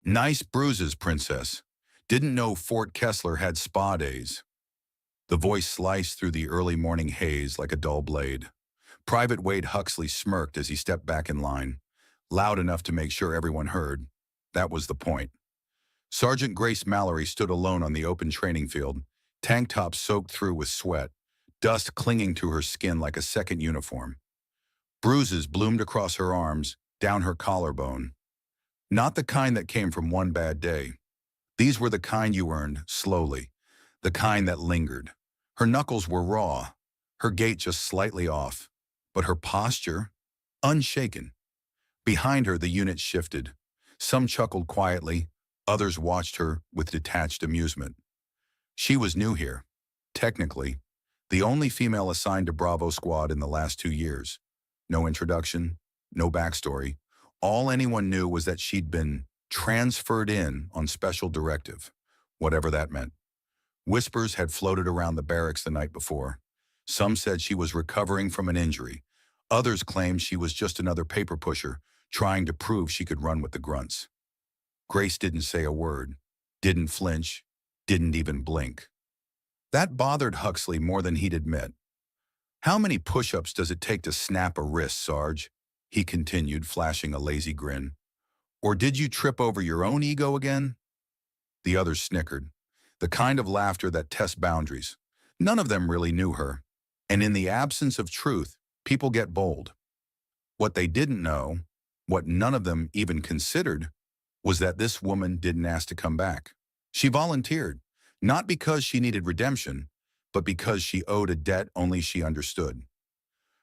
Nice bruises, princess. Didn't know Fort Kessler had spa days. The voice sliced through the early morning haze like a dull blade. Private Wade Huxley smirked as he stepped back in line, loud enough to make sure everyone heard. That was the point. Sergeant Grace Mallory stood alone on the open training field, tank top soaked through with sweat, dust clinging to her skin like a second uniform. Bruises bloomed across her arms, down her collarbone. Not the kind that came from one bad day. These were the kind you earned, slowly, the kind that lingered. Her knuckles were raw, her gait just slightly off, but her posture, unshaken. Behind her, the unit shifted. Some chuckled quietly, others watched her with detached amusement. She was new here, technically, the only female assigned to Bravo Squad in the last 2 years. No introduction, no backstory. All anyone knew was that she'd been transferred in on special directive, whatever that meant. Whispers had floated around the barracks the night before. Some said she was recovering from an injury. Others claimed she was just another paper pusher, trying to prove she could run with the grunts. Grace didn't say a word, didn't flinch, didn't even blink. That bothered Huxley more than he'd admit. "How many push-ups does it take to snap a wrist, Sarge?" he continued, flashing a lazy grin. "Or did you trip over your own ego again?" The others snickered, the kind of laughter that tests boundaries. None of them really knew her, and in the absence of truth, people get bold. What they didn't know, what none of them even considered, was that this woman didn't ask to come back. She volunteered, not because she needed redemption, but because she owed a debt only she understood.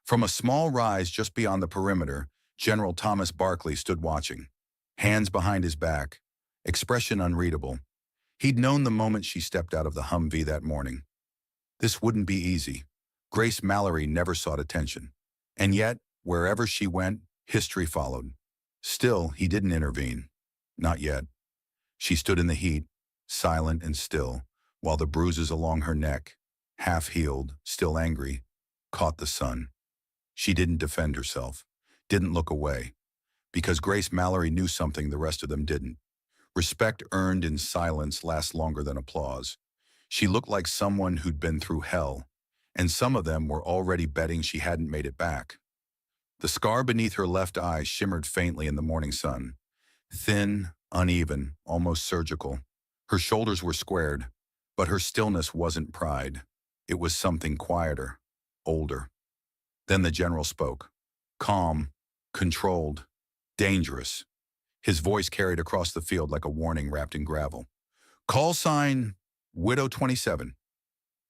From a small rise just beyond the perimeter, General Thomas Barkley stood watching, hands behind his back, expression unreadable. He'd known the moment she stepped out of the Humvee that morning. This wouldn't be easy. Grace Mallory never sought attention. And yet, wherever she went, history followed. Still, he didn't intervene. Not yet. She stood in the heat, silent and still, while the bruises along her neck, half-healed, still angry, caught the sun. She didn't defend herself, didn't look away, because Grace Mallory knew something the rest of them didn't. Respect earned in silence lasts longer than applause. She looked like someone who'd been through hell, and some of them were already betting she hadn't made it back. The scar beneath her left eye shimmered faintly in the morning sun. Thin, uneven, almost surgical. Her shoulders were squared, but her stillness wasn't pride. It was something quieter, older. Then the general spoke. Calm, controlled, dangerous. His voice carried across the field like a warning wrapped in gravel. "Call sign, Widow 27.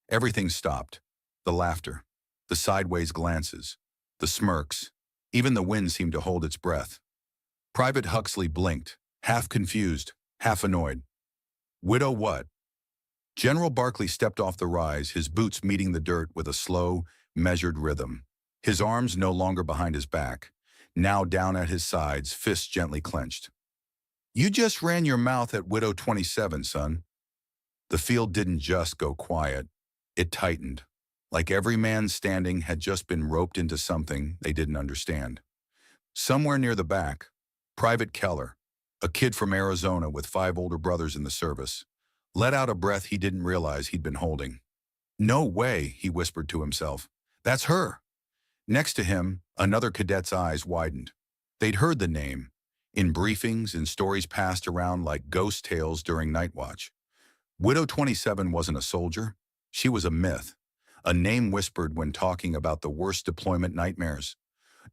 Everything stopped. The laughter, the sideways glances, the smirks. Even the wind seemed to hold its breath. Private Huxley blinked, half confused, half annoyed. "Widow what?" General Barkley stepped off the rise, his boots meeting the dirt with a slow, measured rhythm. His arms no longer behind his back, now down at his sides, fists gently clenched. "You just ran your mouth at Widow 27, son." The field didn't just go quiet. It tightened, like every man standing had just been roped into something they didn't understand. Somewhere near the back, Private Keller, a kid from Arizona with 5 older brothers in the service, let out a breath he didn't realize he'd been holding. "No way," he whispered to himself. "That's her." Next to him, another cadet's eyes widened. They'd heard the name, in briefings and stories passed around like ghost tales during night watch. Widow 27 wasn't a soldier. She was a myth, a name whispered when talking about the worst deployment nightmares.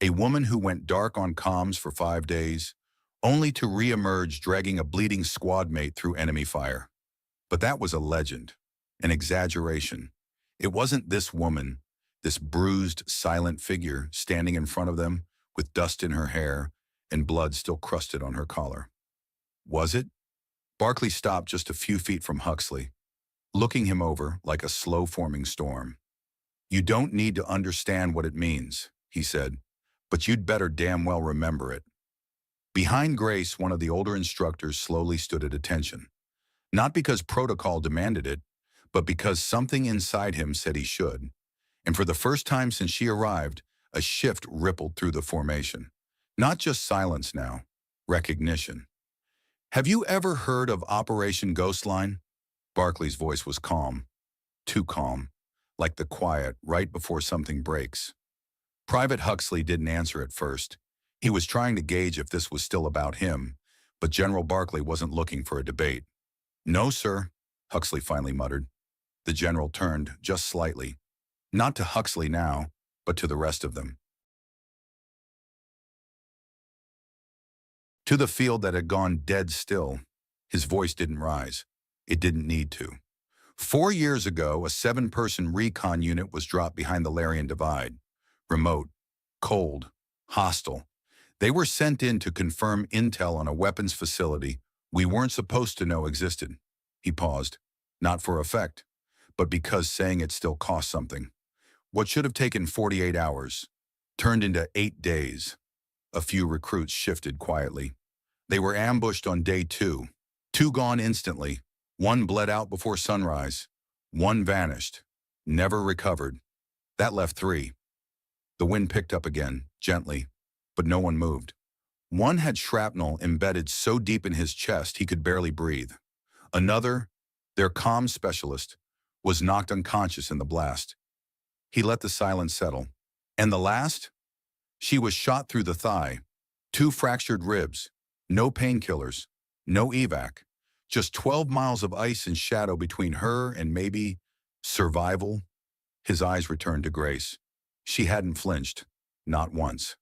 A woman who went dark on comms for 5 days, only to re-emerge dragging a bleeding squad mate through enemy fire. But that was a legend, an exaggeration. It wasn't this woman, this bruised, silent figure standing in front of them with dust in her hair and blood still crusted on her collar. Was it? Barkley stopped just a few feet from Huxley, looking him over like a slow-forming storm. "You don't need to understand what it means," he said, "but you'd better damn well remember it." Behind Grace, one of the older instructors slowly stood at attention. Not because protocol demanded it, but because something inside him said he should. And for the first time since she arrived, a shift rippled through the formation. Not just silence now, recognition. Have you ever heard of Operation Ghostline? Barkley's voice was calm, too calm, like the quiet right before something breaks. Private Huxley didn't answer at first. He was trying to gauge if this was still about him, but General Barkley wasn't looking for a debate. No, sir, Huxley finally muttered. The general turned, just slightly. Not to Huxley now, but to the rest of them. To the field that had gone dead still. His voice didn't rise. It didn't need to. 4 years ago, a 7-person recon unit was dropped behind the Larian Divide. Remote, cold, hostile. They were sent in to confirm intel on a weapons facility we weren't supposed to know existed. He paused. Not for effect, but because saying it still cost something. What should have taken 48 hours turned into 8 days. A few recruits shifted quietly. They were ambushed on day 2. 2 gone instantly. 1 bled out before sunrise. 1 vanished. Never recovered. That left 3. The wind picked up again, gently, but no one moved. 1 had shrapnel embedded so deep in his chest he could barely breathe. Another, their comms specialist, was knocked unconscious in the blast. He let the silence settle. And the last? She was shot through the thigh. 2 fractured ribs. No painkillers. No evac. Just 12 miles of ice and shadow between her and maybe survival. His eyes returned to Grace. She hadn't flinched. Not once.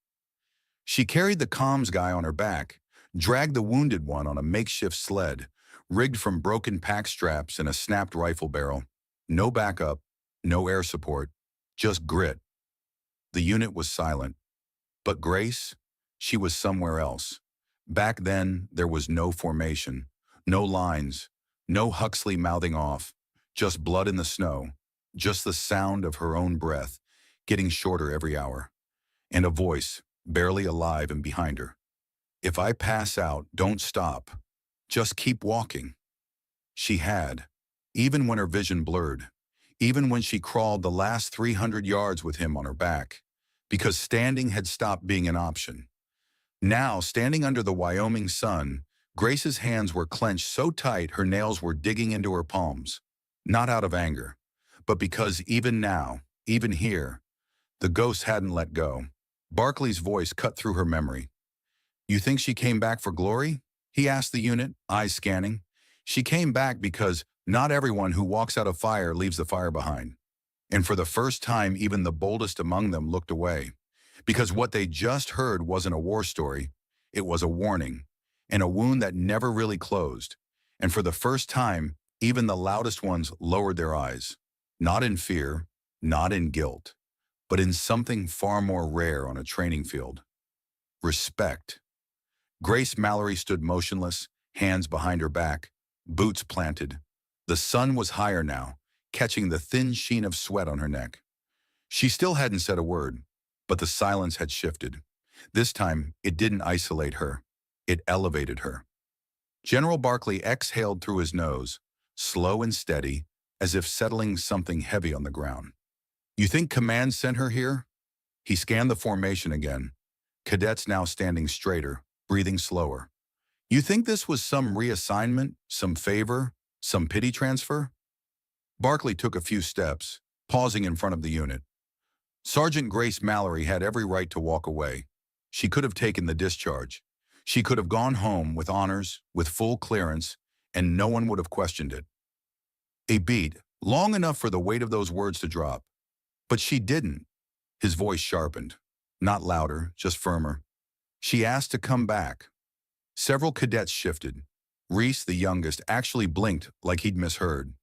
She carried the comms guy on her back, dragged the wounded one on a makeshift sled, rigged from broken pack straps and a snapped rifle barrel. No backup, no air support, just grit. The unit was silent. But Grace, she was somewhere else. Back then, there was no formation, no lines, no Huxley mouthing off, just blood in the snow, just the sound of her own breath, getting shorter every hour, and a voice, barely alive and behind her. If I pass out, don't stop. Just keep walking. She had, even when her vision blurred, even when she crawled the last 300 yards with him on her back, because standing had stopped being an option. Now, standing under the Wyoming sun, Grace's hands were clenched so tight her nails were digging into her palms. Not out of anger, but because even now, even here, the ghost hadn't let go. Barkley's voice cut through her memory. You think she came back for glory? He asked the unit, eyes scanning. She came back because not everyone who walks out of fire leaves the fire behind. And for the first time, even the boldest among them looked away. Because what they just heard wasn't a war story. It was a warning, and a wound that never really closed. And for the first time, even the loudest ones lowered their eyes. Not in fear, not in guilt, but in something far more rare on a training field. Respect. Grace Mallory stood motionless, hands behind her back, boots planted. The sun was higher now, catching the thin sheen of sweat on her neck. She still hadn't said a word, but the silence had shifted. This time, it didn't isolate her. It elevated her. General Barkley exhaled through his nose, slow and steady, as if settling something heavy on the ground. You think command sent her here? He scanned the formation again. Cadets now standing straighter, breathing slower. You think this was some reassignment, some favor, some pity transfer? Barkley took a few steps, pausing in front of the unit. Sergeant Grace Mallory had every right to walk away. She could have taken the discharge. She could have gone home with honors, with full clearance, and no one would have questioned it. A beat, long enough for the weight of those words to drop. But she didn't. His voice sharpened. Not louder, just firmer. She asked to come back. Several cadets shifted. Reese, the youngest, actually blinked like he'd misheard.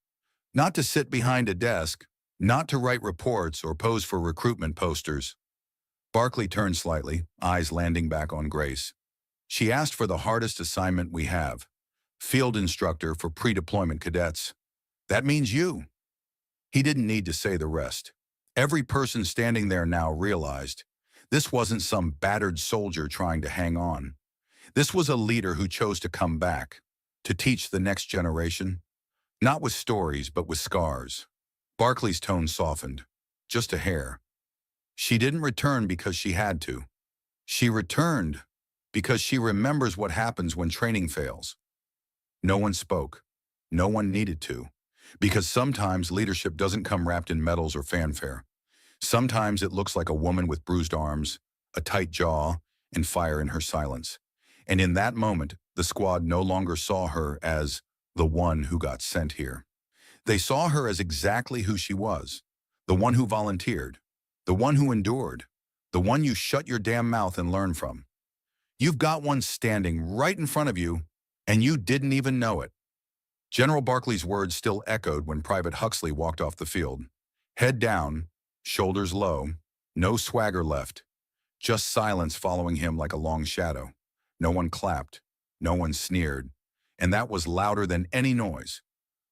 Not to sit behind a desk, not to write reports or pose for recruitment posters. Barkley turned slightly, eyes landing back on Grace. She asked for the hardest assignment we have. Field instructor for pre-deployment cadets. That means you. He didn't need to say the rest. Every person standing there now realized this wasn't some battered soldier trying to hang on. This was a leader who chose to come back, to teach the next generation, not with stories but with scars. Barkley's tone softened, just a hair. She didn't return because she had to. She returned because she remembers what happens when training fails. No one spoke. No one needed to. Because sometimes leadership doesn't come wrapped in medals or fanfare. Sometimes it looks like a woman with bruised arms, a tight jaw, and fire in her silence. And in that moment, the squad no longer saw her as the one who got sent here. They saw her as exactly who she was, the one who volunteered, the one who endured, the one you shut your damn mouth and learn from. You've got one standing right in front of you, and you didn't even know it. General Barclay's words still echoed when Private Huxley walked off the field. Head down, shoulders low, no swagger left, just silence following him like a long shadow. No one clapped, no one sneered, and that was louder than any noise.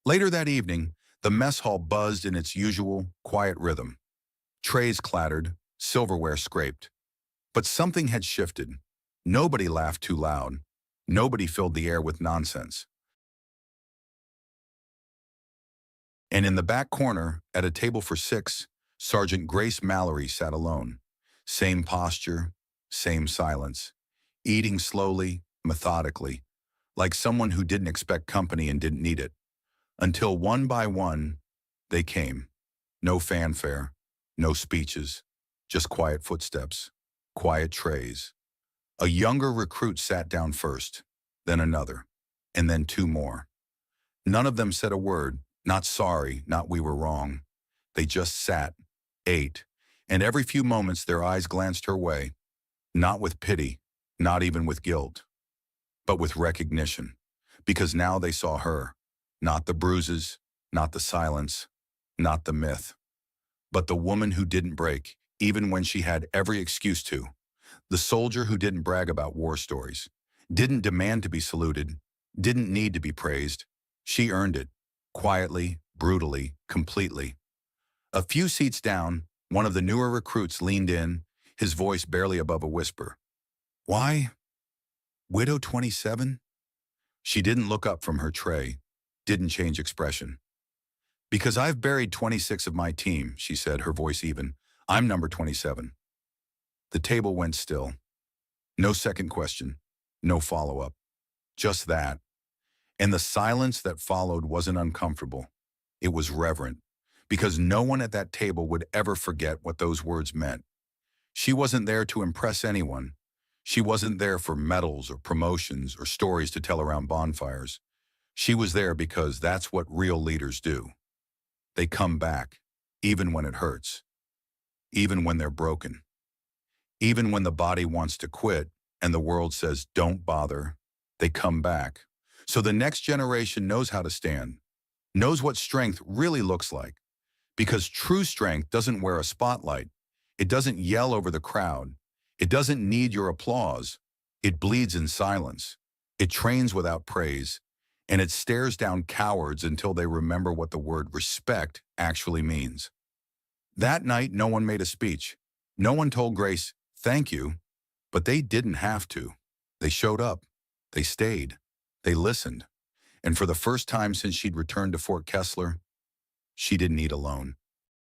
Later that evening, the mess hall buzzed in its usual, quiet rhythm. Trays clattered, silverware scraped. But something had shifted. Nobody laughed too loud. Nobody filled the air with nonsense. And in the back corner, at a table for 6, Sergeant Grace Mallory sat alone. Same posture, same silence. Eating slowly, methodically, like someone who didn't expect company and didn't need it. Until one by one, they came. No fanfare, no speeches, just quiet footsteps, quiet trays. A younger recruit sat down first, then another, and then 2 more. None of them said a word, not sorry, not we were wrong. They just sat, ate, and every few moments their eyes glanced her way, not with pity, not even with guilt, but with recognition, because now they saw her, not the bruises, not the silence, not the myth, but the woman who didn't break, even when she had every excuse to. The soldier who didn't brag about war stories, didn't demand to be saluted, didn't need to be praised. She earned it, quietly, brutally, completely. A few seats down, one of the newer recruits leaned in, his voice barely above a whisper. Why? Widow 27? She didn't look up from her tray, didn't change expression. Because I've buried 26 of my team, she said, her voice even. I'm number 27. The table went still. No second question, no follow-up. Just that. And the silence that followed wasn't uncomfortable. It was reverent, because no one at that table would ever forget what those words meant. She wasn't there to impress anyone. She wasn't there for medals or promotions or stories to tell around bonfires. She was there because that's what real leaders do. They come back, even when it hurts, even when they're broken, even when the body wants to quit and the world says, don't bother, they come back. So the next generation knows how to stand, knows what strength really looks like. Because true strength doesn't wear a spotlight. It doesn't yell over the crowd. It doesn't need your applause. It bleeds in silence. It trains without praise. And it stares down cowards until they remember what the word respect actually means. That night, no one made a speech. No one told Grace, thank you. But they didn't have to. They showed up. They stayed. They listened. And for the first time since she'd returned to Fort Kessler, she didn't eat alone.